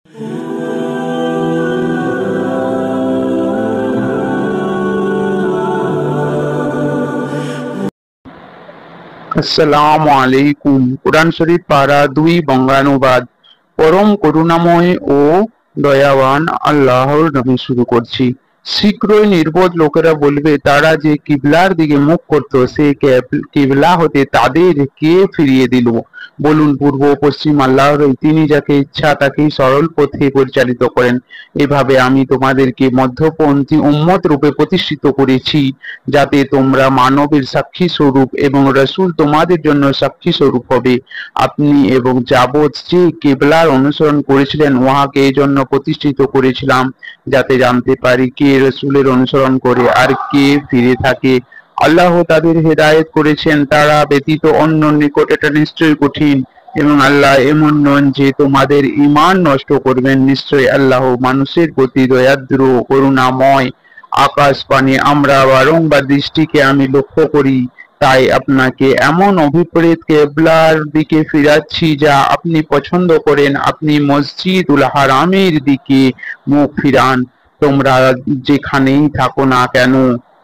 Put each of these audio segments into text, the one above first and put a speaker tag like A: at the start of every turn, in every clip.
A: আসসালামু আলাইকুম। কোরআন শরীফ পারা 2 বঙ্গানুবাদ। পরম করুণাময় ও দয়াবান আল্লাহর নামে শুরু করছি। শীঘ্রই নির্বোধ লোকেরা বলবে, তারা যে কিবলার দিকে মুখ করত, সে কিবলা হতে তাদের কে ফিরিয়ে দিল? বলুন, পূর্ব ও পশ্চিম আল্লাহরই, তিনি যাকে ইচ্ছা তাকেই সরল পথে পরিচালিত করেন। এভাবে আমি তোমাদেরকে মধ্যপন্থী উম্মত রূপে প্রতিষ্ঠিত করেছি, যাতে তোমরা মানবের সাক্ষী স্বরূপ এবং রাসূল তোমাদের জন্য সাক্ষী স্বরূপ হবে। আপনি এবং যাবৎ যে কিবলার অনুসরণ করেছিলেন, উহাকে এই জন্য প্রতিষ্ঠিত করেছিলাম, যাতে জানতে পারি কে রাসূলের অনুসরণ করে আর কে ফিরে থাকে। আল্লাহ তাদের হেদায়েত করেছেন, তারা ব্যতীত অন্যর নিকট এটা নিশ্চয়ই কঠিন। এবং আল্লাহ এমন নন যে তোমাদের ঈমান নষ্ট করবেন। নিশ্চয়ই আল্লাহ মানুষের প্রতি দয়াদ্র করুণাময়। আকাশ পানে আমরা বারংবার দৃষ্টিকে আমি লক্ষ্য করি, তাই আপনাকে এমন অভিপ্রেত কেবলার দিকে ফিরাচ্ছি যা আপনি পছন্দ করেন। আপনি মসজিদুল হারামের দিকে মুখ ফিরান। তোমরা যেখানেই থাকো না কেন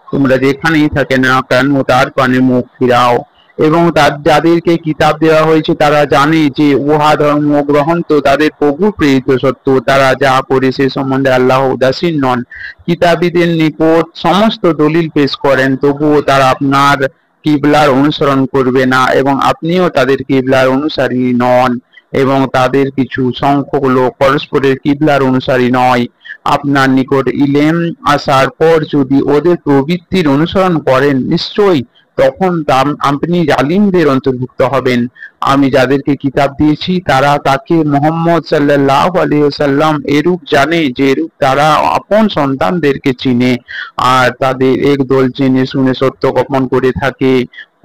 A: তোমরা যেখানেই থাকে না কেন তার পানে মুখ ফিরাও। এবং যাদেরকে কিতাব দেওয়া হয়েছে তারা জানে যে উহা ধর্ম গ্রহণ তো তাদের প্রভু প্রেরিত সত্য। তারা যা করে সে সম্বন্ধে আল্লাহ উদাসীন নন। কিতাবীদের নিকট সমস্ত দলিল পেশ করেন, তবুও তারা আপনার কিবলার অনুসরণ করবে না এবং আপনিও তাদের কিবলার অনুসারী নন। এবং তাদের কিছু সংখ্যক লোক পরস্পরের কিবলার অনুসারী নয়। আপনার নিকট ইলেম আসার পর যদি ওদের প্রবৃত্তির অনুসরণ করেন, নিশ্চয়ই তখন আপনি জালিমদের অন্তর্ভুক্ত হবেন। আমি যাদেরকে কিতাব দিয়েছি তারা তাকে মুহাম্মদ সাল্লাল্লাহু আলাইহি ওয়াসাল্লাম এরূপ জানে যেরূপ তারা আপন সন্তানদেরকে চিনে, আর তাদের একদল জেনে শুনে সত্য গোপন করে থাকে।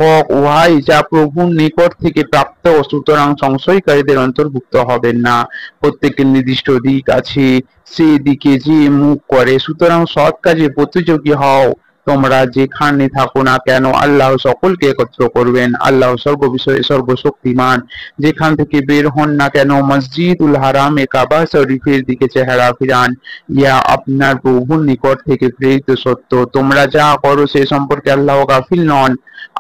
A: হক উহাই যা প্রভুর নিকট থেকে প্রাপ্ত, সুতরাং সংশয়কারীদের অন্তর্ভুক্ত হবেন না। প্রত্যেকের নির্দিষ্ট দিক আছে, সেই দিকে যে মুখ করে। সুতরাং সৎ কাজে প্রতিযোগী হও। তোমরা যেখানে থাকো না কেন আল্লাহ সকলকে একত্র করবেন। আল্লাহ সর্ববিষয়ে সর্বশক্তিমান। যেখান থেকে বের হন না কেন মসজিদুল হারামে কাবা শরীফের দিকে চেহারা ফিরান। ইয়া আপনার প্রভুর নিকট থেকে প্রেরিত সত্য। তোমরা যা করো সে সম্পর্কে আল্লাহ গাফিল নন।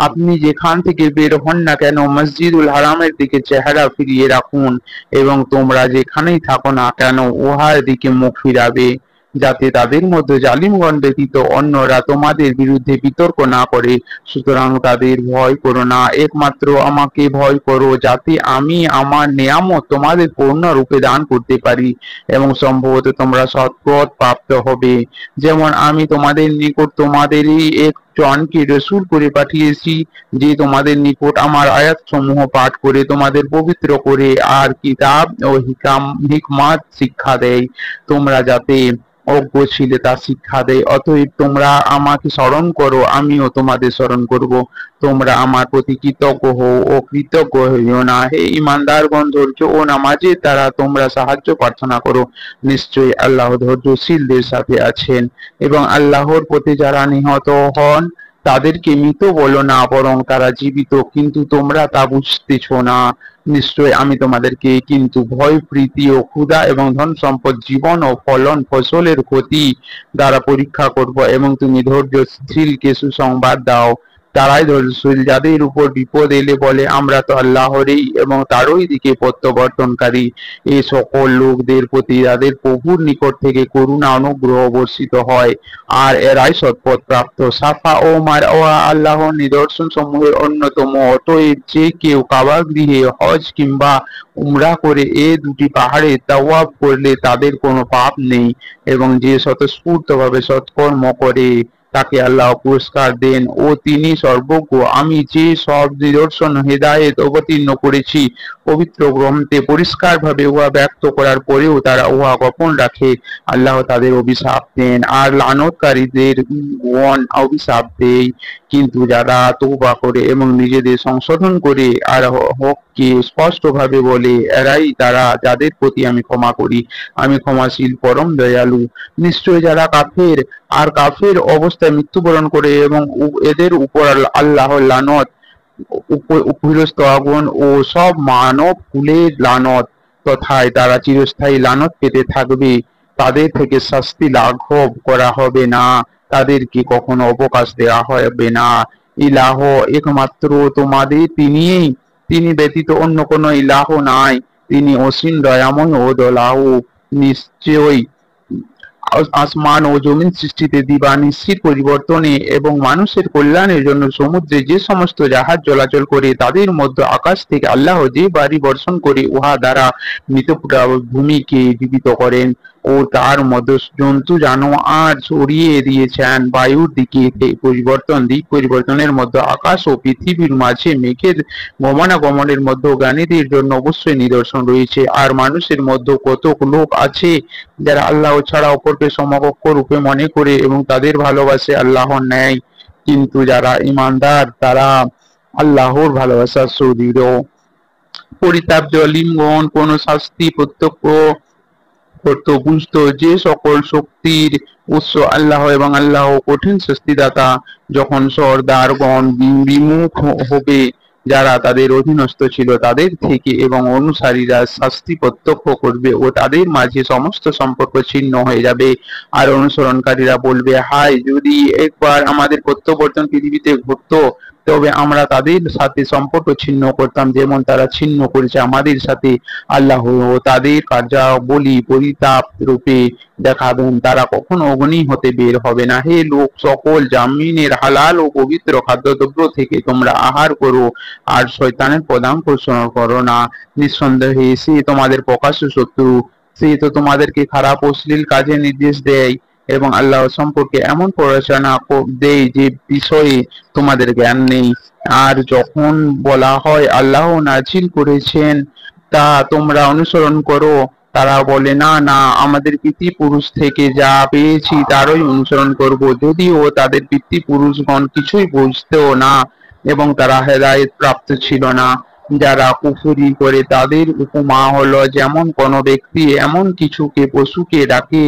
A: আপনি যেখান থেকে বের হন না কেন মসজিদুল হারামের দিকে চেহারা ফিরিয়ে রাখুন, এবং তোমরা যেখানেই থাকো না কেন উহার দিকে মুখ ফিরাবে, যাতে তাদের মধ্যে জালিমগণ ব্যতীত অন্যরা তোমাদের বিরুদ্ধে বিতর্ক না করে। সুতরাং তাদের ভয় করো না, একমাত্র আমাকে ভয় করো, যাতে আমি আমার নিয়ামত তোমাদের পূর্ণরূপে দান করতে পারি এবং সম্ভবত তোমরা সৎপথ প্রাপ্ত হবে। যেমন আমি তোমাদের নিকট তোমাদেরই একজনকে রাসূল করে পাঠিয়েছি, যে তোমাদের নিকট আমার আয়াত সমূহ পাঠ করে তোমাদের পবিত্র করে আর কিতাব ও হিকমাত শিক্ষা দেয়, তোমরা যাতে অজ্ঞ ছিলে তা শিক্ষা দেয়। অতএব তোমরা আমাকে স্মরণ করো, আমিও তোমাদের স্মরণ করব। তোমরা আমার প্রতি কৃতজ্ঞ হও ও কৃতজ্ঞ হইও না। হে ঈমানদারগণ, ধৈর্য ও নামাজের দ্বারা তোমরা সাহায্য প্রার্থনা করো। নিশ্চয়ই আল্লাহ ধৈর্যশীলদের সাথে আছেন। এবং আল্লাহর পথে যারা নিহত হন তাদেরকে মৃত বলো না, বরং তারা জীবিত, কিন্তু তোমরা তা বুঝতেছ না। নিশ্চয় আমি তোমাদেরকে কিন্তু ভয়, প্রীতি ও ক্ষুধা এবং ধন সম্পদ, জীবন ও ফলন ফসলের ক্ষতি দ্বারা পরীক্ষা করব, এবং তুমি ধৈর্যশীলকে সুসংবাদ দাও। তারাই ধৈর্যশীল যাদের উপর বিপদ এলে বলে, আমরা তো আল্লাহরই এবং তারই দিকে প্রত্যাবর্তনকারী। এই সকল লোকদের প্রতি তাদের প্রভুর নিকট থেকে করুণা অনুগ্রহ বর্ষিত হয়, আর এরাই সৎপথ প্রাপ্ত। সাফা ও মারওয়া আল্লাহর নিদর্শন সমূহের অন্যতম। অতএব যে কেউ কাবা গৃহে হজ কিংবা উমরা করে এ দুটি পাহাড়ে তাওয়াফ করলে তাদের কোনো পাপ নেই, এবং যে স্বতঃস্ফূর্তভাবে সৎকর্ম করে তাকে আল্লাহ পুরস্কার দেন, ও তিনি সর্বজ্ঞ। আমি যে সব নিদর্শন হেদায়েত অবতীর্ণ করেছি পবিত্র গ্রন্থে পরিষ্কারভাবে উহা ব্যক্ত করার পরেও তারা উহা গোপন রাখে, আল্লাহ তাদের অভিশাপ দেন, আর লানতকারীদের গণ অভিশাপ দেয়। কিন্তু যারা তওবা করে এবং নিজেদের সংশোধন করে আর হককে স্পষ্টভাবে বলে, এরাই তারা যাদের প্রতি আমি ক্ষমা করি। আমি ক্ষমাশীল, পরম দয়ালু। নিশ্চয় যারা কাফের অবস্থায় মৃত্যুবরণ করে এবং এদের উপর আল্লাহর লানত, উপরস্থ আগুন ও সব মানব কুলের লানত। তথায় তারা চিরস্থায়ী লানত পেতে থাকবে। তাদের থেকে শাস্তি লাঘব করা হবে না, তাদেরকে কখনো অবকাশ দেওয়া হবে না। ইলাহ একমাত্র তোমাদের তিনিই, তিনি ব্যতীত অন্য কোনো ইলাহ নাই। তিনি অসীম দয়াময় ও দয়ালু। নিশ্চয়ই আসমান ও জমিন সৃষ্টিতে দিবা নিশ্চিত পরিবর্তনে এবং মানুষের কল্যাণের জন্য সমুদ্রে যে সমস্ত জাহাজ চলাচল করে তাদের মধ্যে আকাশ থেকে আল্লাহ যে বাড়ি বর্ষণ করে উহা দ্বারা মৃতপ্রায় ভূমিকে জীবিত করেন ও তার মধ্যে জন্তু জানোয়ার ছড়িয়ে দিয়েছেন। বায়ুর দিক পরিবর্তনের মধ্যে আকাশ ও পৃথিবীর মাঝে মেঘের গমনাগমনের মধ্যে জ্ঞানীদের জন্য অবশ্যই নিদর্শন রয়েছে। আর মানুষের মধ্যে কতক লোক আছে যারা আল্লাহ ছাড়া অপরকে সমকক্ষ রূপে মনে করে এবং তাদের ভালোবাসে আল্লাহর ন্যায়, কিন্তু যারা ঈমানদার তারা আল্লাহর ভালোবাসার সুদৃঢ়। পরিতাপ জালিমগণ কোন শাস্তি প্রত্যক্ষ করত বুঝত যে সকল শক্তির উৎস আল্লাহ এবং আল্লাহ কঠিন শাস্তিদাতা। যখন সর্দারগণ বিমুখ হবে যারা তাদের অধীনস্থ ছিল তাদের থেকে এবং অনুসারীরা শাস্তি প্রত্যক্ষ করবে ও তাদের মাঝে সমস্ত সম্পর্ক ছিন্ন হয়ে যাবে। আর অনুসরণকারীরা বলবে, হায় যদি একবার আমাদের প্রত্যাবর্তন পৃথিবীতে ঘটতো তবে আমরা তাদের সাথে সম্পর্ক ছিন্ন করতাম যেমন তারা ছিন্ন করেছে আমাদের সাথে। আল্লাহ তাদের কার্যাবলী পরিতাপ রূপে দেখাবেন, তারা কখনো অগ্নি হতে বের হবে না। হে লোক সকল, জামিনের হালাল ও পবিত্র খাদ্যদ্রব্য থেকে তোমরা আহার করো আর শয়তানের পদাঙ্কর্ষণ করো না। নিঃসন্দেহে সে তোমাদের প্রকাশ্য শত্রু, সে তো তোমাদেরকে খারাপ অশ্লীল কাজে নির্দেশ দেয় এবং আল্লাহ সম্পর্কে এমন প্ররোচনা দেয় যে বিষয়ে তোমাদের জ্ঞান নেই। আর যখন বলা হয় আল্লাহ নাজিল করেছেন তা তোমরা অনুসরণ করো, তারা বলে, না না, আমাদের পিতৃপুরুষ থেকে যা পেয়েছি তারই অনুসরণ করব। যদিও তাদের পিতৃপুরুষগণ কিছুই বুঝতেও না এবং তারা হেদায়েত প্রাপ্ত ছিল না। যারা কুফরি করে তাদের উপমা হলো যেমন কোন ব্যক্তি এমন কিছুকে পশুকে ডাকে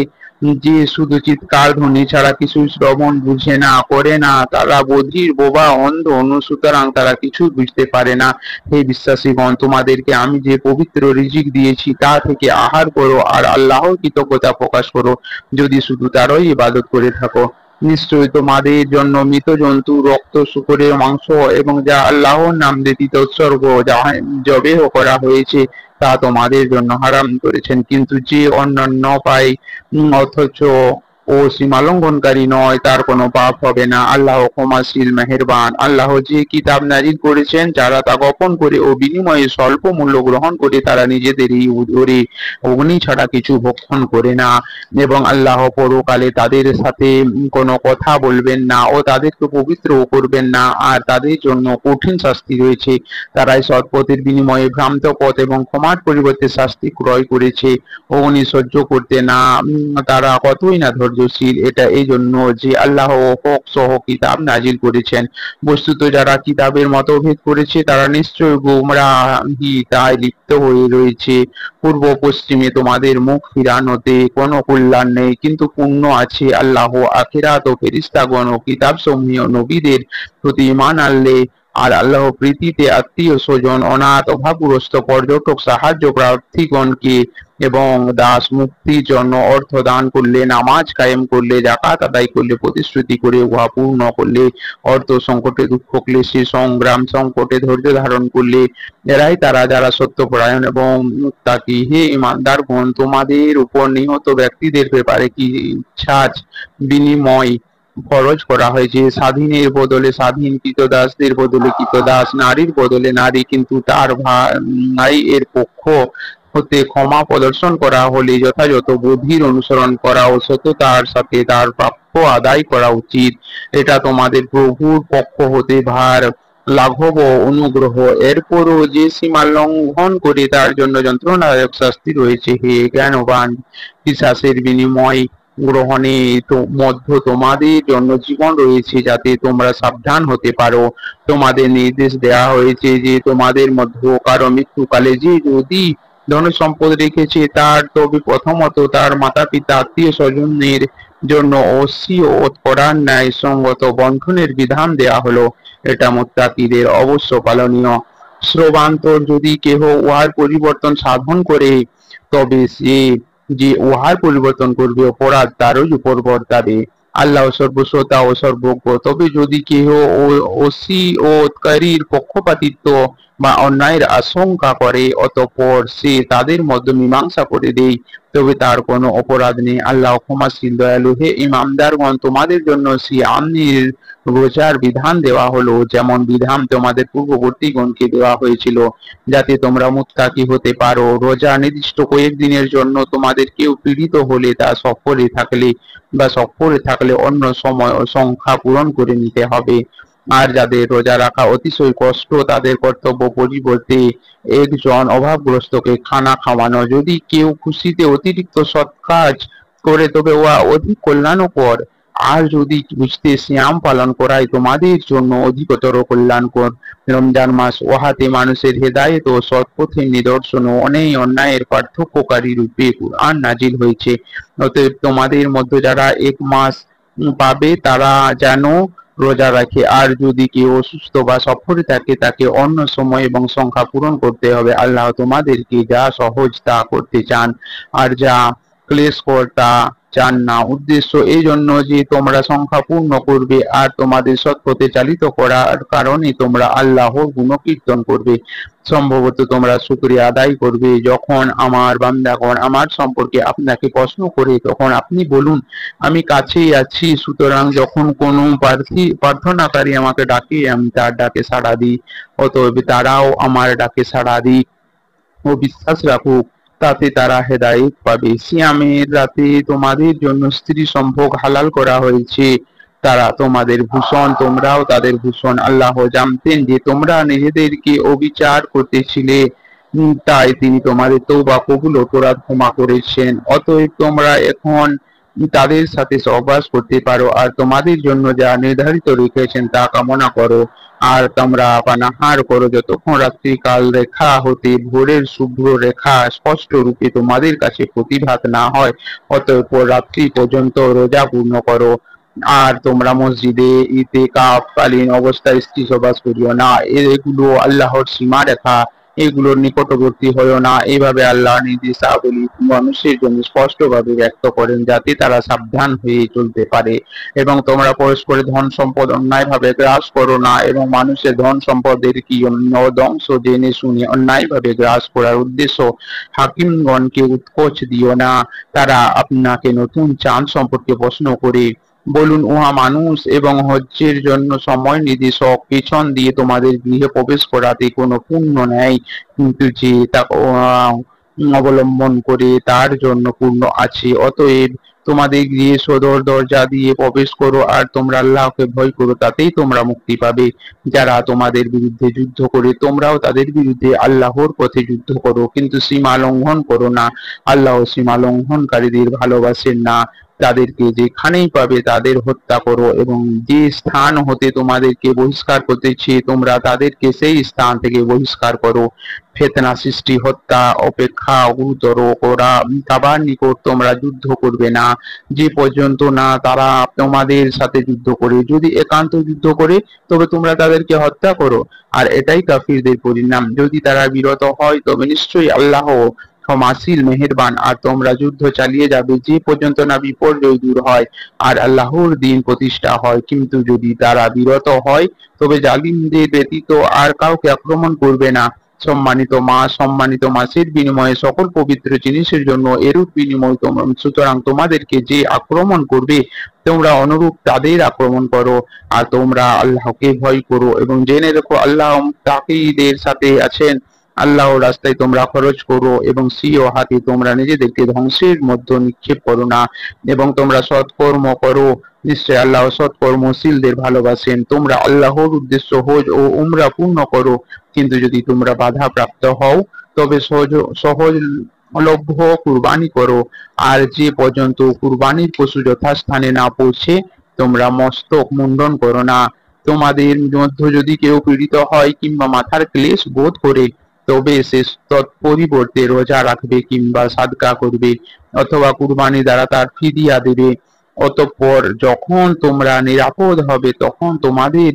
A: যে শুধু চিৎকার ধ্বনি ছাড়া কিছু শ্রবণ বুঝে না, করে না। তারা বধির, বোবা, অন্ধ, সুতরাং তারা কিছু বুঝতে পারে না। হে বিশ্বাসীগণ, তোমাদেরকে আমি যে পবিত্র রিজিক দিয়েছি তা থেকে আহার করো আর আল্লাহর কৃতজ্ঞতা প্রকাশ করো, যদি শুধু তারই ইবাদত করে থাকো। নিশ্চয়ই তোমাদের জন্য মৃত জন্তু, রক্ত, শূকরের মাংস এবং যা আল্লাহর নাম ব্যতীত উৎসর্গ জবেহ করা হয়েছে তা তোমাদের জন্য হারাম করেছেন, কিন্তু যে অন্যান্য পায় অথচ ও সীমালঙ্ঘনকারী নয় তার কোনো পাপ হবে না। আল্লাহ ক্ষমাশীল মেহেরবান। আল্লাহ যে কিতাব নাজিল করেছেন যারা তা গোপন করে ও বিনিময়ে স্বল্প মূল্য গ্রহণ করে তারা নিজেদেরই উদরে অগ্নি ছাড়া কিছু ভক্ষণ করে না এবং আল্লাহ পরকালে তাদের সাথে কোনো কথা বলবেন না ও তাদেরকে পবিত্র করবেন না, আর তাদের জন্য কঠিন শাস্তি রয়েছে। তারাই সৎপথের বিনিময়ে ভ্রান্ত পথ এবং ক্ষমার পরিবর্তে শাস্তি ক্রয় করেছে। অগ্নি সহ্য করতে না তারা কতই না ধৈর্যশীল। এটা এই জন্য যে আল্লাহ হক সহ কিতাব নাজিল করেছেন। বস্তুত যারা কিতাবের মতভেদ করেছে তারা নিশ্চয় গোমরাহিতায় লিপ্ত হয়ে রয়েছে। পূর্ব পশ্চিমে তোমাদের মুখ ফিরানোতে কোনো কল্যাণ নেই, কিন্তু পুণ্য আছে। আল্লাহ, আখিরাত ও ফেরেশতাগণ ও কিতাব সমূহ নবীদের প্রতি ঈমান আনলে আর আল্লাহ প্রীতিতে আত্মীয় স্বজন, অনাথ, অভাবগ্রস্ত, পর্যটক, সাহায্য প্রার্থীগণকে এবং দাস মুক্তির জন্য অর্থ দান করলে, নামাজ কায়েম করলে, যাকাত আদায় করলে, প্রতিশ্রুতি করে উহা পূর্ণ করলে, অর্থ সংকটে, দুঃখ ক্লেশে, সংগ্রাম সংকটে ধৈর্য ধারণ করলে, এরাই তারা যারা সত্যপরায়ণ এবং মুত্তাকি। হে ঈমানদারগণ, তোমাদের উপর নিহত ব্যক্তিদের ব্যাপারে কি ছাড় বিনিময় খরচ করা হয়েছে। স্বাধীনের বদলে স্বাধীন, কৃতদাসদের বদলে কৃতদাস, নারীর বদলে নারী, কিন্তু তার ভাই এর পক্ষ হতে ক্ষমা প্রদর্শন করা হলে যথাযথ বুদ্ধির অনুসরণ করা ও সততার সাথে তার প্রাপ্য আদায় করা উচিত। এটা তোমাদের প্রভুর পক্ষ হতে ভার লাঘব ও অনুগ্রহ। এরপরও যে সীমা লঙ্ঘন করে তার জন্য যন্ত্রণাদায়ক শাস্তি রয়েছে। হে জ্ঞানবান, বিশ্বাসের বিনিময় গ্রহণে মধ্য তোমাদের জন্য জীবন রয়েছে যাতে তোমরা সাবধান হতে পারো। তোমাদের নির্দেশ দেয়া হয়েছে যে তোমাদের মধ্যে কারো মৃত্যুকালে যে যদি ধন সম্পদ রেখেছে তার তবে প্রথমত তার মাতা পিতা, আত্মীয় স্বজনের জন্য ওসিয়ত করার ন্যায় সঙ্গত বন্ধনের বিধান দেয়া হলো। এটা মুত্তাকিদের অবশ্য পালনীয়। শ্রবান্তর যদি কেহ উহার পরিবর্তন সাধন করে, তবে সে যে উহার পরিবর্তন করবে অপরাধ তারই উপর বর্তাবে। আল্লাহ সর্বশ্রোতা ও সর্বজ্ঞ। তবে যদি কেহ ওসিয়তকারীর পক্ষপাতিত্ব বা অন্যায়ের আশঙ্কা করে, অতঃপর সে তাদের মধ্যে মীমাংসা করে দেয়, তবে তার কোনো অপরাধ নেই। আল্লাহ ক্ষমাশীল দয়ালু। হে ইমামদারগণ, তোমাদের জন্য সিয়ামের রোজার বিধান দেওয়া হলো, যেমন বিধান তোমাদের পূর্ববর্তীগণকে দেওয়া হয়েছিল, যাতে তোমরা মুত্তাকি হতে পারো। রোজা নির্দিষ্ট কয়েকদিনের জন্য। তোমাদের কেউ পীড়িত হলে তা সফরে থাকলে অন্য সময় ও সংখ্যা পূরণ করে নিতে হবে। আর যাদের রোজা রাখা অতিশয় কষ্ট, তাদের কর্তব্য পরিবর্তে একজন অভাবগ্রস্তকে খানা খাওয়ানো। যদি কেউ খুশিতে অতিরিক্ত সৎ কাজ করে, তবে উহা অধিক কল্যাণকর। আর যদি বুঝতে সিয়াম পালন করাই তোমাদের জন্য অধিকতর কল্যাণকর। রমজান মাস, উহাতে মানুষের হেদায়েত ও সৎ পথের নিদর্শন ও অন্যায়ের পার্থক্যকারী রূপে কুরআন নাজিল হয়েছে। অতএব তোমাদের মধ্যে যারা এক মাস পাবে, তারা যেন রোজা রাখে। আর যদি কেউ অসুস্থ বা সফরে থাকে, তাকে অন্য সময় এবং সংখ্যা পূরণ করতে হবে। আল্লাহ তোমাদেরকে যা সহজ তা করতে চান, আর যা ক্লেশকর তা চান না। উদ্দেশ্য এই জন্য যে তোমরা সংখ্যা পূর্ণ করবে, আর তোমাদের সৎপথে চালিত করার কারণে তোমরা আল্লাহর গুণকীর্তন করবে। সম্ভবত তোমরা শুকরিয়া আদায় করবে। যখন আমার বান্দাগণ আমার সম্পর্কে আপনাকে প্রশ্ন করে, তখন আপনি বলুন, আমি কাছেই আছি। সুতরাং যখন কোনো প্রার্থনাকারী আমাকে ডাকে, আমি তার ডাকে সাড়া দিই। অতএব তারাও আমার ডাকে সাড়া দিক ও বিশ্বাস রাখুক, তাতে তারা হেদায়েত পাবে। সিয়ামের রাতে তোমাদের জন্য স্ত্রী সম্ভোগ হালাল করা হয়েছে। তারা তোমাদের ভূষণ, তোমরাও তাদের ভূষণ। আল্লাহ জানতেন যে তোমরা নিজেদেরকে অবিচার করতেছিলে, তাই তিনি তোমাদের তওবা কবুল অপরাধ ক্ষমা করেছেন। অতএব তোমরা এখন তাদের সাথে সহবাস করতে পারো, আর তোমাদের জন্য যা নির্ধারিত রেখেছেন তা কামনা করো। আর তোমরা পানাহার করো যতক্ষণ রাত্রিকাল রেখা হতে ভোরের শুভ্র রেখা স্পষ্ট রূপে তোমাদের কাছে প্রতিভাত না হয়। অতঃপর রাত্রি পর্যন্ত রোজা পূর্ণ করো। আর তোমরা মসজিদে ইতিকাফ কালীন অবস্থায় স্ত্রী সহবাস করিও না। এগুলো আল্লাহর সীমা রেখা, এগুলোর নিকটবর্তী হয়েও না। এইভাবে আল্লাহ নির্দেশাবলী মানুষের জন্য স্পষ্টভাবে ব্যক্ত করেন, যাতে তারা সাবধান হয়ে চলতে পারে। এবং তোমরা পরস্পরের ধন সম্পদ অন্যায়ভাবে গ্রাস করো না, এবং মানুষের ধন সম্পদের কি ধ্বংস জেনে শুনে অন্যায়ভাবে গ্রাস করার উদ্দেশ্য হাকিমগণকে উৎকোচ দিও না। তারা আপনাকে নতুন চাঁদ সম্পর্কে প্রশ্ন করে, বলুন, উহা মানুষ এবং হজ্জের জন্য সময় নির্দেশক। পেছন দিয়ে তোমাদের গৃহে প্রবেশ করাতে কোনো পুণ্য নেই, কিন্তু যে তা অবলম্বন করে তার জন্য পুণ্য আছে। অতএব তোমাদের গৃহে সদর দরজা দিয়ে প্রবেশ করো, আর তোমরা আল্লাহকে ভয় করো, তাতেই তোমরা মুক্তি পাবে। যারা তোমাদের বিরুদ্ধে যুদ্ধ করে, তোমরাও তাদের বিরুদ্ধে আল্লাহর পথে যুদ্ধ করো, কিন্তু সীমা লঙ্ঘন করো না। আল্লাহ সীমা লঙ্ঘনকারীদের ভালোবাসেন না। তাদেরকে যেখানেই পাবে তাদের হত্যা করো, এবং যে স্থান হতে তোমাদেরকে বহিষ্কার করতেছি, তোমরা তাদেরকে সেই স্থান থেকে বহিষ্কার করো। ফিতনা সৃষ্টি হত্যা অপেক্ষা গুরুতর। ওরা কাবার নিকট তোমরা যুদ্ধ করবে না, যে পর্যন্ত না তারা তোমাদের সাথে যুদ্ধ করে। যদি একান্ত যুদ্ধ করে, তবে তোমরা তাদেরকে হত্যা করো, আর এটাই কাফিরদের পরিণাম। যদি তারা বিরত হয়, তবে নিশ্চয়ই আল্লাহ ক্ষমাশীল মেহেরবান। আর তোমরা যুদ্ধ চালিয়ে যাবে, যে পর্যন্ত না বিপর্যয় দূর হয় আর আল্লাহর দিন প্রতিষ্ঠা হয়। কিন্তু যদি তারা বিরত হয়, তবে জালিমদের ব্যতীত আর কাউকে আক্রমণ করবে না। সম্মানিত মাসের বিনিময়ে সকল পবিত্র জিনিসের জন্য এরূপ বিনিময়। সুতরাং তোমাদেরকে যে আক্রমণ করবে, তোমরা অনুরূপ তাদের আক্রমণ করো। আর তোমরা আল্লাহকে ভয় করো, এবং জেনে রেখো আল্লাহ মুত্তাকীদের সাথে আছেন। আল্লাহর রাস্তায় তোমরা খরচ করো, এবং স্বীয় হাতে তোমরা নিজেদেরকে ধ্বংসের মধ্যে নিক্ষেপ করো না, এবং তোমরা সৎকর্ম করো। নিশ্চয় আল্লাহ সৎকর্মশীলদের ভালোবাসেন। তোমরা আল্লাহর উদ্দেশ্য হজ ও উমরা পূর্ণ করো, কিন্তু যদি তোমরা বাধা প্রাপ্ত হও, তবে সহজলভ্য কুরবানি করো। আর যে পর্যন্ত কুরবানির পশু যথাস্থানে না পৌঁছে, তোমরা মস্তক মুন্ডন করো না। তোমাদের মধ্যে যদি কেউ পীড়িত হয় কিংবা মাথার ক্লেশ বোধ করে, তবে সে তৎপরিবর্তে রোজা রাখবে কিংবা সাদকা করবে, অথবা কুরবানি দ্বারা তার ফিদিয়া দেবে। অতঃপর যখন তোমরা নিরাপদ হবে, তখন তোমাদের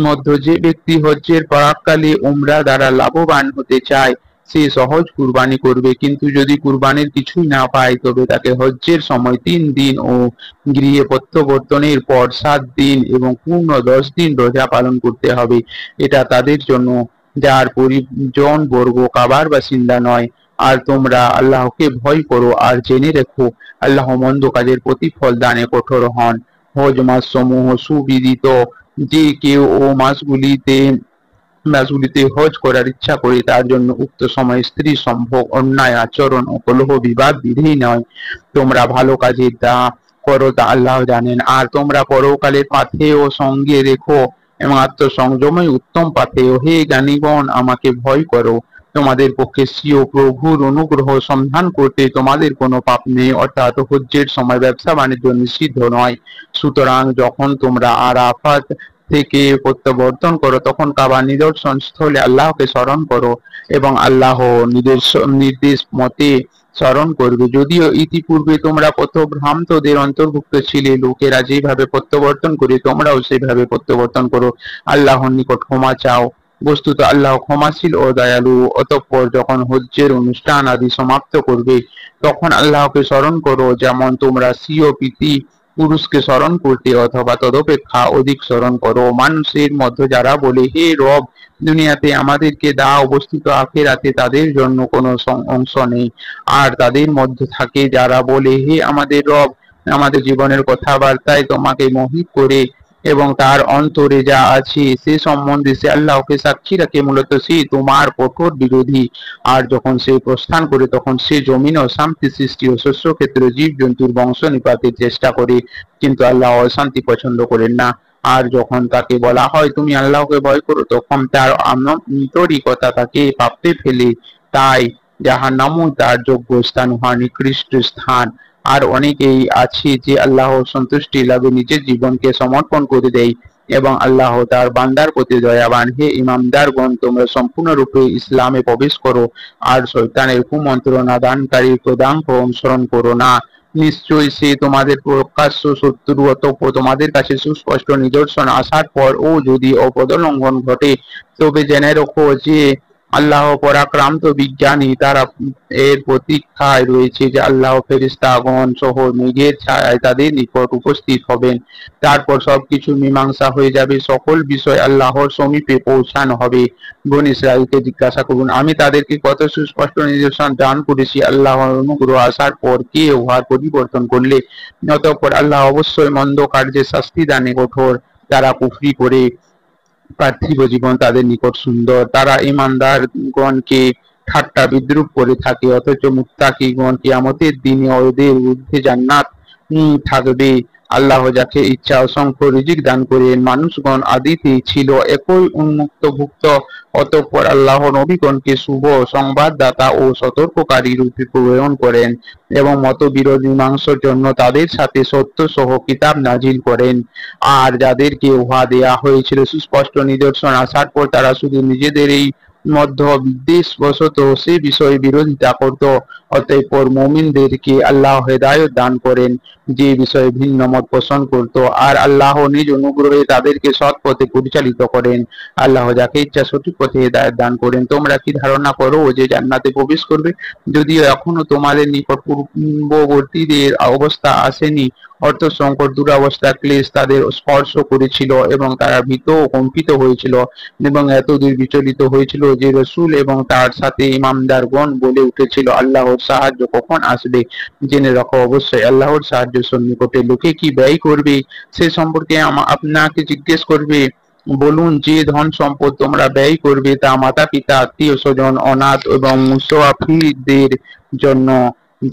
A: মধ্যে যে ব্যক্তি হজ্জের প্রাক্কালে উমরা দ্বারা লাভবান হতে চায় সে সহজ কুরবানি করবে, কিন্তু যদি কুরবানির কিছুই না পায় তবে তাকে হজ্জের সময় 3 দিন ও গৃহে প্রত্যাবর্তনের পর 7 দিন এবং পূর্ণ 10 দিন রোজা পালন করতে হবে। এটা তাদের জন্য যার পরিজন বর্গ কাবার বাসিন্দা নয়। আর তোমরা আল্লাহকে ভয় করো আর জেনে রেখো আল্লাহ মন্দ কাজের প্রতিফল দানে কঠোর হন। হজ মাস সমূহ সুবিদিত, যে কেউ ও মাসগুলিতে হজ করার ইচ্ছা করে তার জন্য উক্ত সময় স্ত্রী সম্ভোগ, অন্যায় আচরণ ও কলহ বিবাদ বিধেই নয়। তোমরা ভালো কাজে তা করো তা আল্লাহ জানেন। আর তোমরা পরকালের পাথেয় সঙ্গে রেখো এবং আত্মসংযমই উত্তম পাথেয়। হে জ্ঞানীগণ, আমাকে ভয় করো। তোমাদের পক্ষে স্বীয় প্রভুর অনুগ্রহ সন্ধান করতে তোমাদের কোনো পাপ নেই, অর্থাৎ হজ্জের সময় ব্যবসা বাণিজ্য নিষিদ্ধ নয়। সুতরাং যখন তোমরা আরাফাত থেকে প্রত্যাবর্তন করো তখন কাবা নিদর্শন স্থলে আল্লাহকে স্মরণ করো এবং আল্লাহ নির্দেশ মতে স্মরণ করবে। যদিও ইতিপূর্বে তোমরা পথভ্রান্তদের অন্তর্ভুক্ত ছিলে, লোকেরা যেভাবে প্রত্যাবর্তন করে তোমরাও সেভাবে প্রত্যাবর্তন করো। আল্লাহর নিকট ক্ষমা চাও, বস্তুত আল্লাহ ক্ষমাশীল ও দয়ালু। অতঃপর যখন হজ্জের অনুষ্ঠান আদি সমাপ্ত করবে তখন আল্লাহকে স্মরণ করো, যেমন তোমরা স্বীয় পিতা পুরুষকে স্মরণ করতে অথবা তদপেক্ষা অধিক স্মরণ করো। মানুষের মধ্যে যারা বলে, হে রব, দুনিয়াতে আমাদেরকে দাও, বস্তুত আখিরাতে তাদের জন্য কোনো অংশ নেই। আর তাদের মধ্যে থাকে যারা বলে, হে আমাদের রব, আমাদের জীবনের কথাবার্তায় তোমাকে মোহিত করে এবং তার অন্তরে যা আছে সে সম্বন্ধে সে আল্লাহকে সাক্ষী রাখে, মূলত সে তোমার কঠোর বিরোধী। আর যখন সে প্রস্থান করে তখন সে জমিন ও শান্তি সৃষ্টি ও শস্য ক্ষেত্রে জীব জন্তুর বংশ নিপাতের চেষ্টা করে, কিন্তু আল্লাহ অশান্তি পছন্দ করেন না। আর যখন তাকে বলা হয় তুমি আল্লাহকে ভয় করো তখন তার আন্তরিকতা তাকে পাপে ফেলে। তাই জাহান্নামও তার যোগ্য স্থান, উহা নিকৃষ্ট স্থান। আর অনেকেই আছে যে আল্লাহর সন্তুষ্টি লাভে নিজের জীবনকে সমর্পণ করে দেয় এবং আল্লাহ তার বান্দার প্রতি দয়াবান। হে ইমামদারগণ, তোমরা সম্পূর্ণরূপে ইসলামে প্রবেশ করো আর শয়তানের কুমন্ত্রণা দানকারী পদাঙ্ক অনুসরণ করো না। নিশ্চয়ই সে তোমাদের প্রকাশ্য শত্রু। অতঃপর তোমাদের কাছে সুস্পষ্ট নিদর্শন আসার পর ও যদি অপদলঙ্ঘন ঘটে তবে জেনে রাখো যে আল্লাহ পরাক্রান্ত বিজ্ঞানী। তারা এর প্রতীক্ষায় রয়েছে যে আল্লাহ ফেরেশতাগণ সহ মেঘের ছায়ায় তাদের নিকট উপস্থিত হবেন। তারপর সবকিছু মীমাংসা হয়ে যাবে, সকল বিষয় আল্লাহর সমীপে পৌঁছানো হবে। বনী ইসরাঈলকে জিজ্ঞাসা করুন, আমি তাদেরকে কত সুস্পষ্ট নিদর্শন দান করেছি, আল্লাহর অনুগ্রহ আসার পর কে উহার পরিবর্তন করলে? অতঃপর আল্লাহ অবশ্যই মন্দ কার্যের শাস্তি দানে কঠোর। তারা কুফরি করে পার্থিব জীবন তাদের নিকট সুন্দর। তারা ঈমানদারগণকে ঠাট্টা বিদ্রুপ করে থাকে, অথচ মুত্তাকীগণ কিয়ামতের দিনে ওদের ঊর্ধ্বে জান্নাত থাকবে। আল্লাহ যাকে ইচ্ছা অসংখ্য রিজিক দান করেন। মানুষগণ আদিতে ছিল একই উন্মুক্তভুক্ত, অতঃপর আল্লাহ নবীগণকে শুভ সংবাদদাতা ও সতর্ককারী রূপে প্রেরণ করেন এবং মতবিরোধ মীমাংসার জন্য তাদের সাথে সত্য সহ কিতাব নাজিল করেন। আর যাদেরকে উহা দেয়া হয়েছিল সুস্পষ্ট নিদর্শন আসার পর তারা শুধু নিজেদেরই মধ্য বিদ্বেষবশত সে বিষয়ে বিরোধিতা করত। অতঃপর মুমিনদেরকে আল্লাহ হেদায়েত দান করেন যে বিষয়ে ভিন্ন মত পোষণ করত, আর আল্লাহ নিজ অনুগ্রহে তাদেরকে সৎ পথে পরিচালিত করেন। আল্লাহ যাকে ইচ্ছা সঠিক পথে হেদায়েত দান করেন। তোমরা কি ধারণা করো যে জান্নাতে প্রবেশ করবে, যদিও এখনো তোমাদের নিকট পূর্ববর্তীদের অবস্থা আসেনি? অর্থ সংকট, দুরবস্থা, ক্লেশ তাদের স্পর্শ করেছিল এবং তারা ভীত ও কম্পিত হয়েছিল এবং এতদূর বিচলিত হয়েছিল যে রসূল এবং তার সাথে ইমামদারগণ বলে উঠেছিল, আল্লাহর সাহায্য কখন আসবে? জেনে রাখো, অবশ্যই আল্লাহর সাহায্য সন্নিকটে। লোকে কি ব্যয় করবে সে সম্পর্কে আপনাকে জিজ্ঞেস করবে। বলুন, যে ধন সম্পদ তোমরা ব্যয় করবে তা মাতা পিতা, আত্মীয় স্বজন, অনাথ এবং মুসাফিরদের জন্য।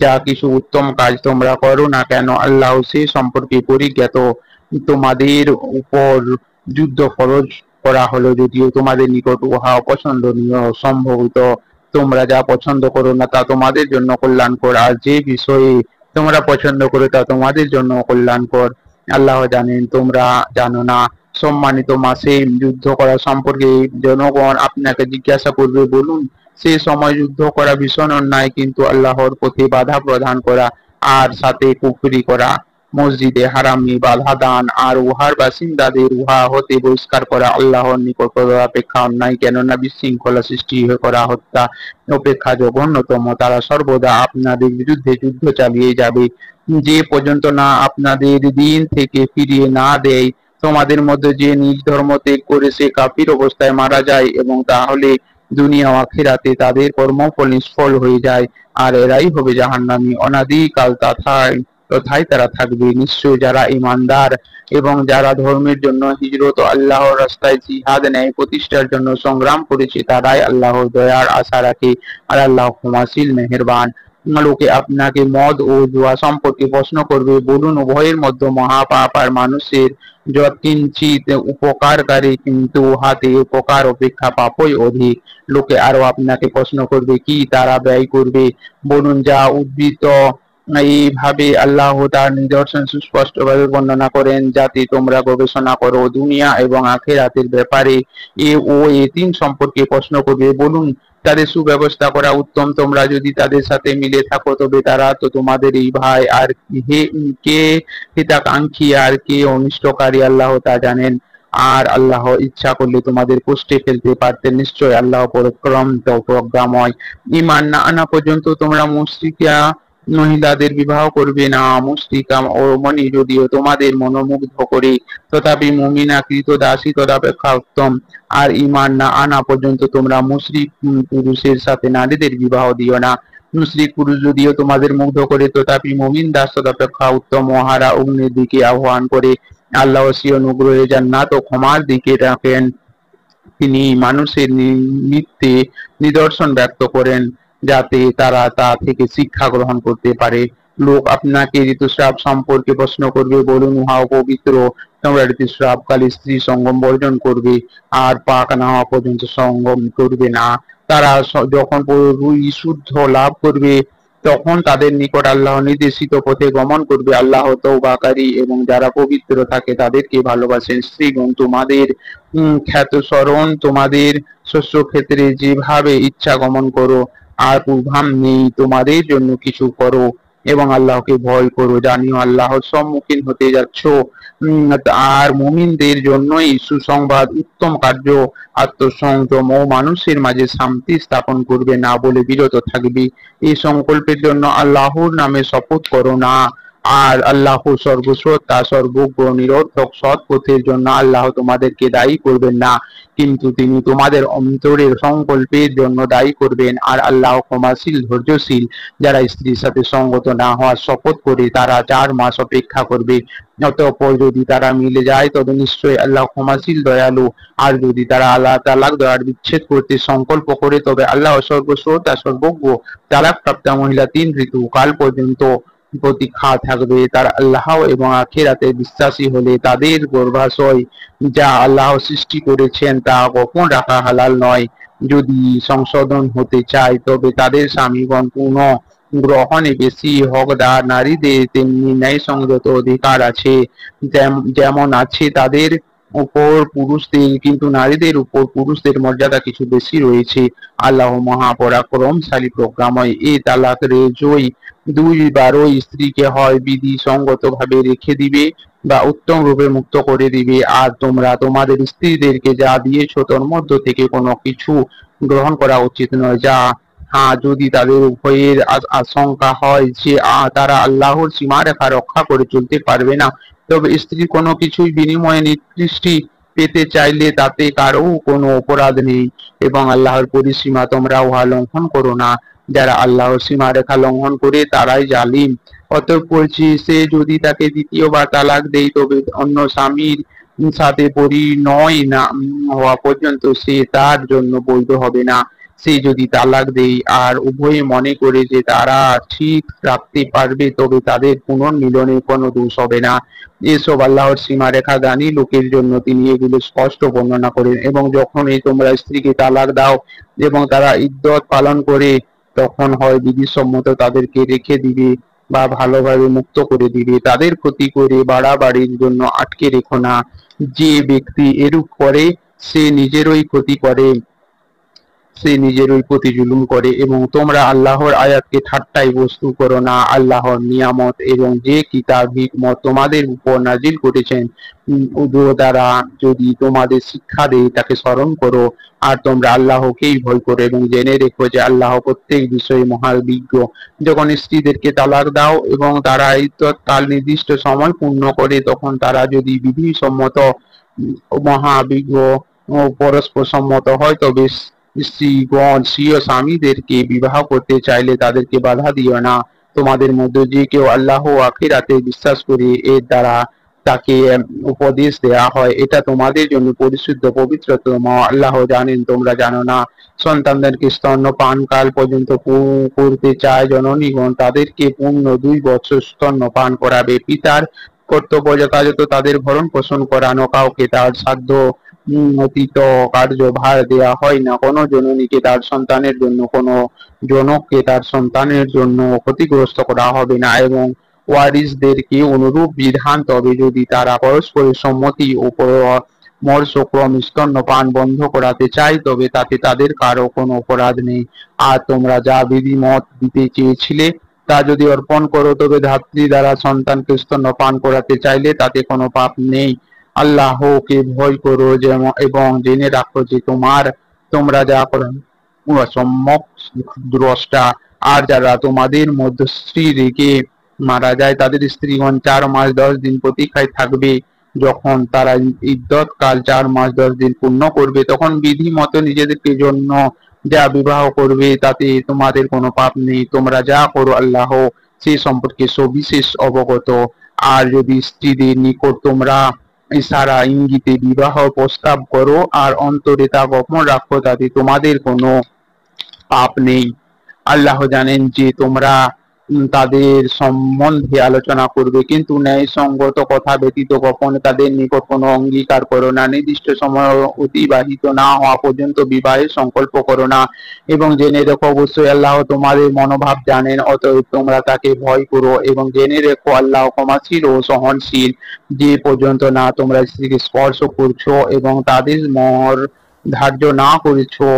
A: যা কিছু উত্তম কাজ তোমরা করো না কেন আল্লাহ সে সম্পর্কে পরিজ্ঞাত। তোমাদের উপর যুদ্ধ ফরজ করা হলো, যদিও তোমাদের নিকট উহা অপছন্দনীয়। সম্ভবত তোমরা যা পছন্দ করো না তা তোমাদের জন্য কল্যাণকর, আর যে বিষয়ে তোমরা পছন্দ করো তা তোমাদের জন্য কল্যাণকর। আল্লাহ জানেন, তোমরা জানো না। সম্মানিত মাসে যুদ্ধ করা সম্পর্কে জনগণ আপনাকে জিজ্ঞাসা করবে। বলুন, সে সময় যুদ্ধ করা ভীষণ অন্যায়, কিন্তু আল্লাহর পথে বাধা প্রদান করা আর সাথে কুফরি করা মসজিদে হারামে বাধা দান আর উহার বাসিন্দাদের উহা হতে বহিষ্কার করা আল্লাহর নিকট অপেক্ষা অন্যায়, কেননা বিশৃঙ্খলা সৃষ্টি করা হত্যা অপেক্ষা জঘন্যতম। তারা সর্বদা আপনাদের বিরুদ্ধে যুদ্ধ চালিয়ে যাবে যে পর্যন্ত না আপনাদের দিন থেকে ফিরিয়ে না দেয়। তোমাদের মধ্যে যে নিজ ধর্ম ত্যাগ করে সে কাফির অবস্থায় মারা যায় এবং তাহলে দুনিয়া ও আখিরাতে তাদের কর্মফল নিষ্ফল হয়ে যায়, আর এরাই হবে জাহান্নামী অনাদিকাল তথায় তারা থাকবে। নিশ্চয় যারা ঈমানদার এবং যারা ধর্মের জন্য হিজরত ও আল্লাহর রাস্তায় জিহাদ ন্যায় প্রতিষ্ঠার জন্য সংগ্রাম করেছে তারাই আল্লাহর দয়ার আশা রাখে, আর আল্লাহ ক্ষমাশীল মেহেরবান। লোকে আপনাকে মদ ও জুয়া সম্পর্কে প্রশ্ন করবে, বলুন উভয়ের মধ্যে মহাপাপ আর মানুষের যৎকিঞ্চিত উপকারকারী, কিন্তু উহাতে উপকার অপেক্ষা পাপই অধিক। লোকে আরো আপনাকে প্রশ্ন করবে, কি তারা ব্যয় করবে? বলুন, যা উদ্বৃত্ত এইভাবে আল্লাহ তার নিদর্শন সুস্পষ্টভাবে বর্ণনা করেন যাতে তোমরা গবেষণা করো। দুনিয়া এবং আখিরাতের ব্যাপারে এতিম সম্পর্কে প্রশ্ন করবে, বলুন তাদের সুব্যবস্থা করা উত্তম। তোমরা যদি তাদের সাথে মিলে থাকো তবে তারা তো তোমাদের এই ভাই, আর কে হিতাকাঙ্ক্ষী আর কে অনিষ্টকারী আল্লাহ তা জানেন। আর আল্লাহ ইচ্ছা করলে তোমাদের কষ্টে ফেলতে পারতেন, নিশ্চয় আল্লাহ পরাক্রম প্রজ্ঞাময়। ঈমান না আনা পর্যন্ত তোমরা মুশরিকা মহিলাদের বিবাহ করবে না। মুশরিকা ও মনি যদিও তোমাদের মনোমুগ্ধ করে, তথাপি মুমিনা কৃতদাসী তদাপেক্ষা উত্তম। আর ঈমান না আনা পর্যন্ত তোমরা মুশরিক পুরুষের সাথে নারীদের বিবাহ দিও না। মুশরিক পুরুষ যদিও তোমাদের মুগ্ধ করে, তথাপি মুমিন দাস তদাপেক্ষা উত্তম। ওহারা অগ্নির দিকে আহ্বান করে, আল্লাহ সেই অনুগ্রহে জান্নাত ও ক্ষমার দিকে রাখেন। তিনি মানুষের নিমিত্তে নিদর্শন ব্যক্ত করেন যাতে তারা তা থেকে শিক্ষা গ্রহণ করতে পারে। লোক আপনাকে ঋতুস্রাব সম্পর্কে প্রশ্ন করবে, বলুন উহাও পবিত্র। তোমরা ঋতুস্রাবকালে স্ত্রী সঙ্গম বর্জন করবে আর পাক না হওয়া পর্যন্ত সঙ্গম করবে না। তারা যখন শুদ্ধ লাভ করবে তখন তাদের নিকট আল্লাহ নির্দেশিত পথে গমন করবে। আল্লাহ তওবাকারী এবং যারা পবিত্র থাকে তাদেরকে ভালোবাসেন। স্ত্রীগণ, তোমাদের খ্যাত স্মরণ তোমাদের শস্য ক্ষেত্রে যেভাবে ইচ্ছা গমন করো, আর পূর্বাম নেই তোমাদের জন্য কিছু করো এবং আল্লাহকে ভয় করো। জানিও আল্লাহর সম্মুখীন হতে যাচ্ছ। আর মুমিনদের জন্যই সুসংবাদ, উত্তম কার্য, আত্মসংযম ও মানুষের মাঝে শান্তি স্থাপন করবে না বলে বিরত থাকবে। এই সংকল্পের জন্য আল্লাহর নামে শপথ করো না। আর আল্লাহ সর্বশ্রোতা সর্বজ্ঞ। নিরর্থক সৎ পথের জন্য আল্লাহ তোমাদেরকে দায়ী করবেন না, কিন্তু তিনি তোমাদের অন্তরের সংকল্পের জন্য দায়ী করবেন। আর আল্লাহ ক্ষমাশীল ধৈর্যশীল। যারা স্ত্রীর সাথে সঙ্গত না হওয়ার শপথ করে তারা 4 মাস অপেক্ষা করবে। অতঃপর যদি তারা মিলে যায় তবে নিশ্চয়ই আল্লাহ ক্ষমাশীল দয়ালু। আর যদি তারা আল্লাহ তালাক দেওয়ার বিচ্ছেদ করতে সংকল্প করে তবে আল্লাহ সর্বশ্রোতা সর্বজ্ঞ। তালাক প্রাপ্তা মহিলা 3 ঋতু কাল পর্যন্ত প্রতীক্ষা থাকবে। তার আল্লাহ এবং আখিরাতে বিশ্বাসী হলে তাদের গর্ভাশয় যা আল্লাহ সৃষ্টি করেছেন তা গোপন রাখা হালাল নয়। যদি সংশোধন হতে চায় তবে তাদের স্বামীগণ পূর্ণ গ্রহণে বেশি হকদার। নারীদের তেমনি ন্যায়সঙ্গত অধিকার আছে যেমন আছে তাদের উপর পুরুষদের, কিন্তু নারীদের উপর পুরুষদের মর্যাদা কিছু বেশি রয়েছে। আল্লাহ মহাপরাক্রমশালী প্রজ্ঞাময়। এই তালাক রেজই 2বারই স্ত্রীকে হয় বিধি সঙ্গত ভাবে রেখে দিবে বা উত্তম রূপে মুক্ত করে দিবে। আর তোমরা তোমাদের স্ত্রীদেরকে যা দিয়েছ তোর মধ্য থেকে কোনো কিছু গ্রহণ করা উচিত নয়। যা যদি তাদের উভয়ের আশঙ্কা হয় যে তারা আল্লাহর সীমারেখা রক্ষা করে চলতে পারবে না, তবে স্ত্রী কোনো কিছুই বিনিময়ে নিকৃষ্টি পেতে চাইলে তাতে কারো কোনো অপরাধ নেই, এবং আল্লাহর পরিসীমা তোমরা উহা লঙ্ঘন করো না। যারা আল্লাহর সীমারেখা লঙ্ঘন করে তারাই জালিম। অতঃপর সে যদি তাকে দ্বিতীয়বার তালাক দেয় তবে অন্য স্বামীর সাথে পরিণয় না হওয়া পর্যন্ত সে তার জন্য বৈধ হবে না। সে যদি তালাক দেয় আর উভয়ে মনে করে যে তারা ঠিক রাখতে পারবে তবে তাদের পুনর্মিলনে কোনো দোষ হবে না। এসব আল্লাহর সীমারেখা জ্ঞানী লোকের জন্য তিনি এগুলো স্পষ্ট বর্ণনা করেন। এবং যখনই তোমরা স্ত্রীকে তালাক দাও এবং তারা ইদ্যত পালন করে তখন হয় বিধিসম্মত তাদেরকে রেখে দিবে বা ভালোভাবে মুক্ত করে দিবে। তাদের ক্ষতি করে বাড়াবাড়ির জন্য আটকে রেখো না। যে ব্যক্তি এরূপ করে সে নিজেরই ক্ষতি করে। সে নিজেরই প্রতি জুলুম করে। এবং তোমরা আল্লাহর আয়াতকে ঠাট্টায় বস্তু করো না। আল্লাহর নিয়ামত এবং যে কিতাব হিকমত তোমাদের উপর নাজিল করেছেন দ্বারা যদি তোমাদের শিক্ষা দেয় তাকে স্মরণ করো। আর তোমরা আল্লাহকেই ভয় করো এবং জেনে রেখো যে আল্লাহ প্রত্যেক বিষয়ে মহাবিজ্ঞ। যখন স্ত্রীদেরকে তালাক দাও এবং তারা ইদ্যত কাল নির্দিষ্ট সময় পূর্ণ করে, তখন তারা যদি বিধিসম্মত মহাবিজ্ঞ ও পরস্পর সম্মত হয়, তবে স্ত্রীগণ স্বীয় স্বামীদেরকে বিবাহ করতে চাইলে তাদেরকে বাধা দিও না। তোমাদের মধ্যে যে কেউ আল্লাহ ও আখিরাতে বিশ্বাস করে এর দ্বারা তাকে উপদেশ দেয়া হয়, এটা তোমাদের জন্য পরিশুদ্ধ পবিত্রতম। আল্লাহ জানেন, তোমরা জানো না। সন্তানদেরকে স্তন্যপান কাল পর্যন্ত করতে চায় জননীগণ, তাদেরকে পূর্ণ 2 বছর স্তন্যপান করাবে। পিতার কর্তব্য যথাযথ তাদের ভরণ পোষণ করানো, কাউকে তার সাধ্য অতীত কার্যভার দেয়া হয় না। কোনো জননীকে তার সন্তানের জন্য, কোনো জনককে তার সন্তানের জন্য ক্ষতিগ্রস্ত করা হবে না। এবং ওয়ারিসদেরকে অনুরূপ বিধান, তবে যদি তারা পরস্পরের সম্মতি ও পরামর্শক্রমে স্তন্যপান বন্ধ করাতে চায়, তবে তাতে তাদের কারো কোনো অপরাধ নেই। আর তোমরা যা বিধিমত দিতে চেয়েছিলে তা যদি অর্পণ করো, তবে ধাত্রী দ্বারা সন্তানকে স্তন্যপান করাতে চাইলে তাতে কোনো পাপ নেই। আল্লাহকে ভয় করো এবং জেনে রাখো যে তোমরা যা করো সম্যক দ্রষ্টা। আর যারা তোমাদের মধ্যে স্ত্রী রেখে মারা যায়, তাদের স্ত্রীগণ 4 মাস 10 দিন প্রতীক্ষায় থাকবে। যখন তারা ইদ্যত কাল 4 মাস 10 দিন পূর্ণ করবে, তখন বিধি মতো নিজেদেরকে জন্য যা বিবাহ করবে তাতে তোমাদের কোনো পাপ নেই। তোমরা যা করো আল্লাহ সে সম্পর্কে সবিশেষ অবগত। আর যদি স্ত্রীদের নিকট তোমরা ইশারা ইঙ্গিতে বিবাহ প্রস্তাব করো আর অন্তরে তা গোপন রাখো, তাতে তোমাদের কোনো পাপ নেই। আল্লাহ জানেন যে তোমরা তাদের সম্বন্ধে আলোচনা করবে, কিন্তু ন্যায়সঙ্গত কথা ব্যতীত গোপনে তাদের নিকট কোনো অঙ্গীকার করো না। নির্দিষ্ট সময় অতিবাহিত না হওয়া পর্যন্ত বিবাহের সংকল্প করো না। এবং জেনে রেখো অবশ্যই আল্লাহ তোমাদের মনোভাব জানেন, অতএব তোমরা তাকে ভয় করো। এবং জেনে রেখো আল্লাহ ক্ষমাশীল ও সহনশীল। যে পর্যন্ত না তোমরা স্ত্রীকে স্পর্শ করছো এবং তাদের মোহর ধার্য না করেছো,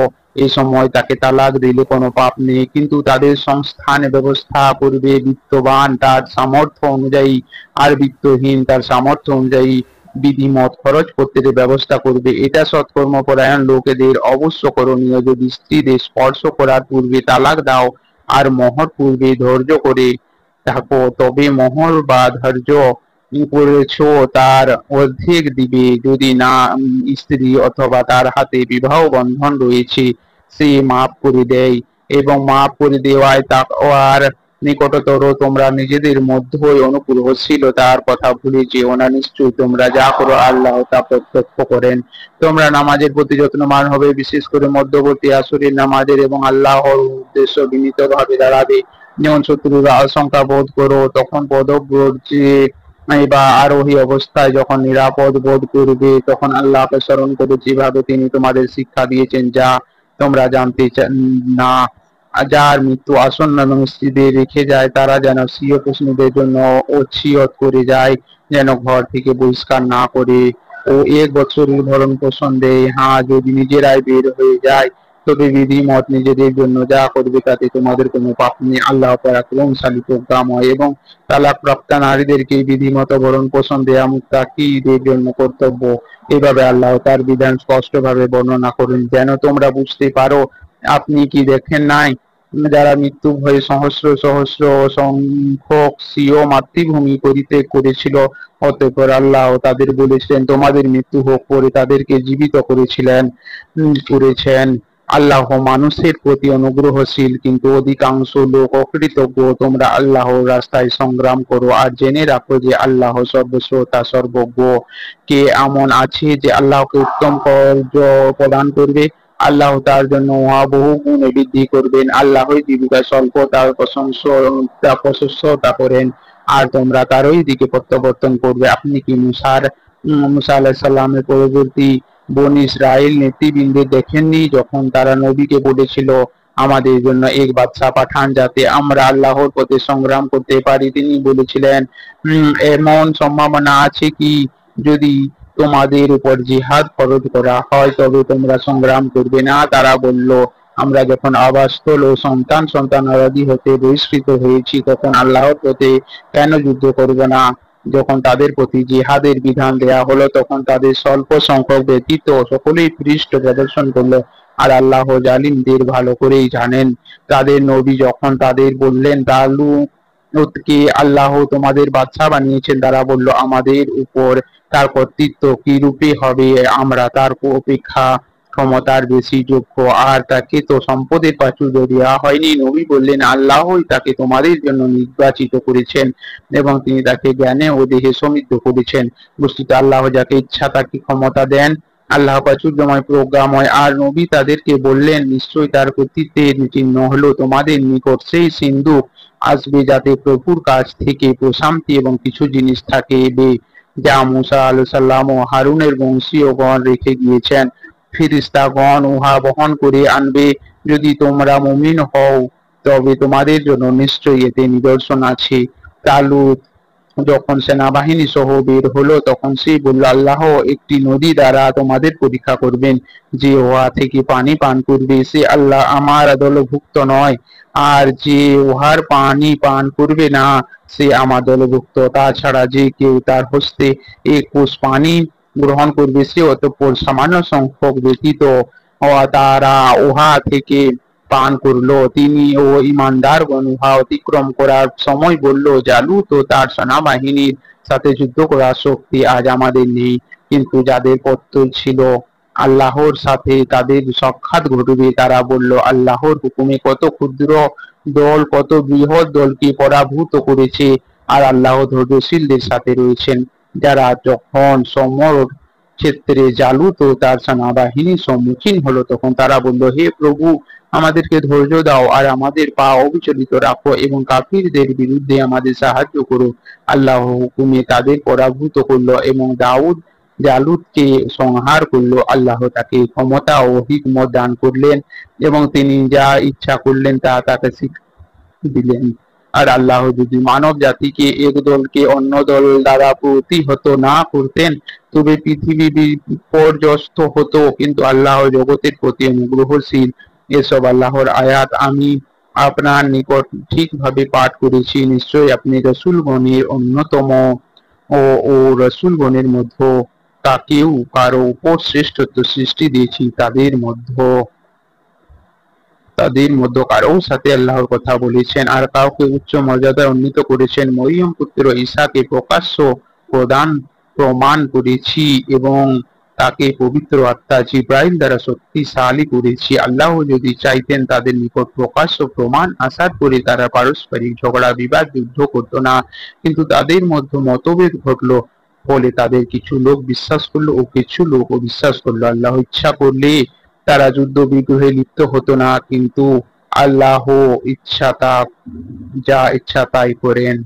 A: এই সময় তাকে তালাক দিলে কোনো পাপ নেই। কিন্তু তাদের সংস্থান ব্যবস্থা করবে বিত্তবান তার সামর্থ্য অনুযায়ী, আর বিত্তহীন তার সামর্থ্য অনুযায়ী বিধিমত খরচ করতে ব্যবস্থা করবে। এটা সৎকর্মপরায়ণ লোকেদের অবশ্য করণীয়। যদি স্ত্রীদের স্পর্শ করার পূর্বে তালাক দাও আর মোহর পূর্বে ধৈর্য করে থাকো, তবে মোহর বা ধৈর্য করেছ তার অর্ধেক দিবে। যদি না স্ত্রী অথবা তার হাতে বিবাহ বন্ধন রয়েছে, সে মাফ করে দেয়। এবং মাফ করে দেওয়ায় তার নিকটতর। তোমরা নিজেদের মধ্যে অনুগ্রহশীলতার কথা ভুলে যেও না। নিশ্চয়ই তোমরা যা করো আল্লাহ তা প্রত্যক্ষ করেন। তোমরা নামাজের প্রতি যত্নবান হবে, বিশেষ করে মধ্যবর্তী আসরের নামাজের, এবং আল্লাহর উদ্দেশ্য বিনীত ভাবে দাঁড়াবে। যেমন শত্রুরা আশঙ্কা বোধ করো, তখন পদব্রজে বা আরোহী অবস্থায় যখন নিরাপদ বোধ করবে, তখন আল্লাহকে স্মরণ করে যেভাবে তিনি তোমাদের শিক্ষা দিয়েছেন, যা তোমরা জানতে না। যার মৃত্যু আসন্ন এবং স্ত্রীদের রেখে যায়, তারা যেন স্বীয় প্রশ্নদের জন্য ওসিয়ত করে যায়, যেন ঘর থেকে বহিষ্কার না করে ও 1 বছরের ভরণ পোষণ দেয়। হ্যাঁ, যদি নিজেরাই বের হয়ে যায়, তবে বিধিমত নিজেদের জন্য যা করবে তাতে তোমাদের কোনো পাপ নেই। আল্লাহ পরাক্রমশালী প্রজ্ঞাময়। এবং তালাক প্রাপ্তা নারীদেরকে বিধিমত ভরণ পোষণ দেয়া মুত্তাকিদের জন্য কর্তব্য। এভাবে আল্লাহ তার বিধান স্পষ্টভাবে বর্ণনা করেন, যেন তোমরা বুঝতে পারো। আপনি কি দেখেন নাই, যারা মৃত্যু ভয়ে সহস্র সহস্র সংখ্যক স্বীয় মাতৃভূমি পরিত্যাগ করেছিল, অতঃপর আল্লাহ তাদের বলেছিলেন তোমাদের মৃত্যু হোক, পরে তাদেরকে জীবিত করেছেন। আল্লাহ মানুষের প্রতি অনুগ্রহশীল, কিন্তু অধিকাংশ লোক অকৃতজ্ঞ। তোমরা আল্লাহর রাস্তায় সংগ্রাম করো আর জেনে রাখো যে আল্লাহ সর্বশ্রোতা সর্বজ্ঞ। কে এমন আছে যে আল্লাহকে উত্তম কার্য প্রদান করবে? আল্লাহ তার জন্য বহু গুণে বৃদ্ধি করবেন। আল্লাহই জীবিকা স্বল্প তার প্রশস্ততা করেন, আর তোমরা তারই দিকে প্রত্যাবর্তন করবে। আপনি কি মুসা আলাইহিস সালামের পরবর্তী বনী ইসরাইল নেতৃবৃন্দে দেখেননি, যখন তারা নবীকে বলেছিল আমাদের জন্য এক বাদশা পাঠান যাতে আমরা আল্লাহর পথে সংগ্রাম করতে পারি? তিনি বলেছিলেন, এমন সম্ভাবনা আছে কি যদি তোমাদের উপর জিহাদ ফরজ করা হয় তবে তোমরা সংগ্রাম করবে না? তারা বলল, আমরা যখন আবাসস্থল ও সন্তানাদি হতে বহিষ্কৃত হয়েছি, তখন আল্লাহর পথে কেন যুদ্ধ করব না? যখন তাদের প্রতি জিহাদের বিধান দেয়া হলো, তখন তাদের স্বল্প সংখ্যক ব্যতীত সকলেই পৃষ্ঠ প্রদর্শন করলো। আর আল্লাহ জালিমদের ভালো করেই জানেন। তাদের নবী যখন তাদের বললেন, তালুতকে আল্লাহ তোমাদের বাদশা বানিয়েছেন, তারা বলল, আমাদের উপর তার কর্তৃত্ব কি রূপে হবে? আমরা তার অপেক্ষা ক্ষমতার বেশি যোগ্য, আর তাকে তো সম্পদের প্রাচুর্য দেওয়া হয়নি। নবী বললেন, আল্লাহই তাকে তোমাদের জন্য নির্বাচিত করেছেন এবং তিনি তাকে জ্ঞানে ও দেহে সমৃদ্ধ করেছেন। বস্তুত আল্লাহ যাকে ইচ্ছা তাকে ক্ষমতা দেন। আল্লাহ প্রাচুর্যময়, প্রজ্ঞাময়। আর নবী তাদেরকে বললেন, নিশ্চয়ই তার কর্তৃত্বের চিহ্ন হলো তোমাদের নিকট সেই সিন্ধুক আসবে, যাতে প্রভুর কাছ থেকে প্রশান্তি এবং কিছু জিনিস থাকবে, যা মুসা আলাইহিস সালাম ও হারুনের বংশীয়গণ রেখে গিয়েছেন। ফেরেশতাগণ উহা বহন করে আনবে। যদি তোমরা মুমিন হও, তবে তোমাদের জন্য নিশ্চয়ই এতে নিদর্শন আছে। তালুত যখন সেনাবাহিনী সহ বের হলো, তখন সে বলল, আল্লাহ একটি নদী দ্বারা তোমাদের পরীক্ষা করবেন। যে উহা থেকে পানি পান করবে, সে আল্লাহ আমার দলভুক্ত নয়, আর যে উহার পানি পান করবে না, সে আমার দলভুক্ত। তাছাড়া যে কেউ তার হস্তে এক কোষ পানি গ্রহণ করবে, সে অতঃপর সামান্য সংখ্যক ব্যতীত তারা উহা থেকে পান করলো। তিনি ও ঈমানদারগণ উহা অতিক্রম করার সময় বলল, জালুত ও তার সেনাবাহিনীর সাথে যুদ্ধ করার শক্তি আজ আমাদের নেই, কিন্তু যাদের পত্তন ছিল আল্লাহর সাথে তাদের সাক্ষাৎ ঘটবে। তারা বলল, আল্লাহর হুকুমে কত ক্ষুদ্র দল কত বৃহৎ দলকে পরাভূত করেছে, আর আল্লাহ ধৈর্যশীলদের সাথে রয়েছেন। যারা যখন সমর ক্ষেত্রে জালুত ও তার সেনাবাহিনীর সম্মুখীন হলো, তখন তারা বলল, হে প্রভু, আমাদেরকে ধৈর্য দাও আর আমাদের পা অবিচলিত রাখো এবং কাফিরদের বিরুদ্ধে আমাদের সাহায্য করো। আল্লাহ হুকুমে তাদের পরাভূত করলো এবং দাউদ জালুতকে সংহার করলো। আল্লাহ তাকে ক্ষমতা ও হিকমত দান করলেন এবং তিনি যা ইচ্ছা করলেন তা তাকে দিলেন। আর আল্লাহ যদি মানব জাতিকে এক দলকে অন্য দল দ্বারা প্রতিহত না করতেন, তবে পৃথিবী বিপর্যস্ত হতো। কিন্তু আল্লাহ জগতের প্রতি অনুগ্রহশীল। এসব আল্লাহর আয়াত আমি আপনার নিকট ঠিকভাবে পাঠ করেছি। নিশ্চয়ই আপনি রসূলগণের অন্যতম ও রসূলগণের মধ্যে তাকেও কারো উপর শ্রেষ্ঠত্ব সৃষ্টি দিয়েছি। তাদের মধ্যে কারোর সাথে আল্লাহর কথা বলেছেন আর কাউকে উচ্চ মর্যাদায় উন্নীত করেছেন। মরিয়ম পুত্র ঈসাকে প্রমাণ করেছি এবং তাকে পবিত্র আত্মা জিব্রাইল দ্বারা শক্তিশালী করেছি। আল্লাহ যদি চাইতেন, তাদের নিকট প্রকাশ্য প্রমাণ আসার পরে তারা পারস্পরিক ঝগড়া বিবাদ যুদ্ধ করতো না, কিন্তু তাদের মধ্যে মতভেদ ঘটলো। ফলে তাদের কিছু লোক বিশ্বাস করলো ও কিছু লোক অবিশ্বাস করলো। আল্লাহ ইচ্ছা করলে তারা যুদ্ধ বিগ্রহে লিপ্ত হতো না, কিন্তু আল্লাহ যা ইচ্ছা তাই করেন।